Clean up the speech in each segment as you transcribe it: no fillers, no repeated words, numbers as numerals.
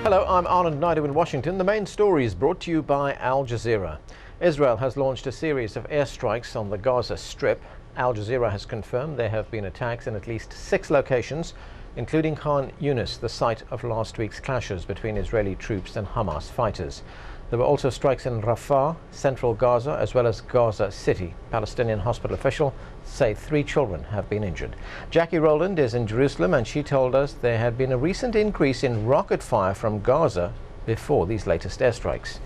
Hello, I'm Anand Naidu in Washington. The main story is brought to you by Al Jazeera. Israel has launched a series of airstrikes on the Gaza Strip. Al Jazeera has confirmed there have been attacks in at least 6 locations, including Khan Yunis, the site of last week's clashes between Israeli troops and Hamas fighters. There were also strikes in Rafah, central Gaza, as well as Gaza City. Palestinian hospital officials say 3 children have been injured. Jackie Rowland is in Jerusalem, and she told us there had been a recent increase in rocket fire from Gaza before these latest airstrikes.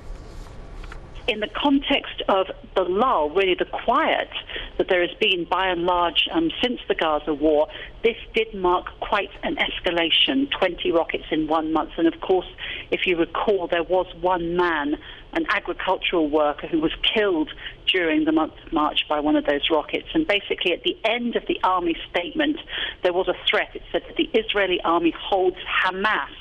In the context of the lull, really the quiet that there has been by and large since the Gaza war, this did mark quite an escalation, 20 rockets in 1 month. And of course, if you recall, there was one man, an agricultural worker, who was killed during the month of March by one of those rockets. And basically at the end of the army statement, there was a threat. It said that the Israeli army holds Hamas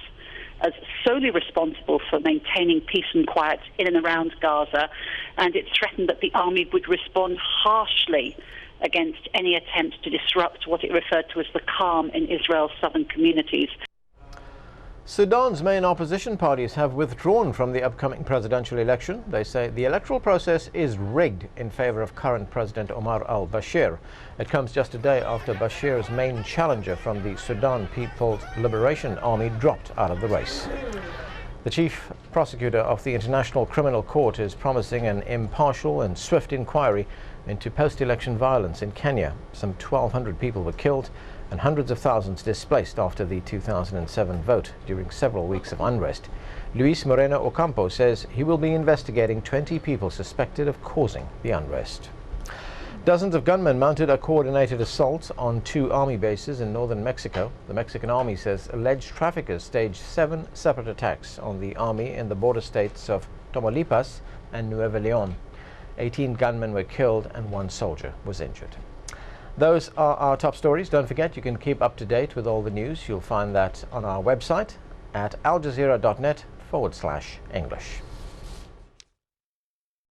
as solely responsible for maintaining peace and quiet in and around Gaza, and it threatened that the army would respond harshly against any attempt to disrupt what it referred to as the calm in Israel's southern communities. Sudan's main opposition parties have withdrawn from the upcoming presidential election. They say the electoral process is rigged in favor of current President Omar al-Bashir. It comes just a day after Bashir's main challenger from the Sudan People's Liberation Army dropped out of the race. The chief prosecutor of the International Criminal Court is promising an impartial and swift inquiry into post-election violence in Kenya. Some 1,200 people were killed and hundreds of thousands displaced after the 2007 vote during several weeks of unrest. Luis Moreno Ocampo says he will be investigating 20 people suspected of causing the unrest. Dozens of gunmen mounted a coordinated assault on 2 army bases in northern Mexico. The Mexican army says alleged traffickers staged 7 separate attacks on the army in the border states of Tamaulipas and Nuevo Leon. 18 gunmen were killed and 1 soldier was injured. Those are our top stories. Don't forget, you can keep up to date with all the news. You'll find that on our website at aljazeera.net/English.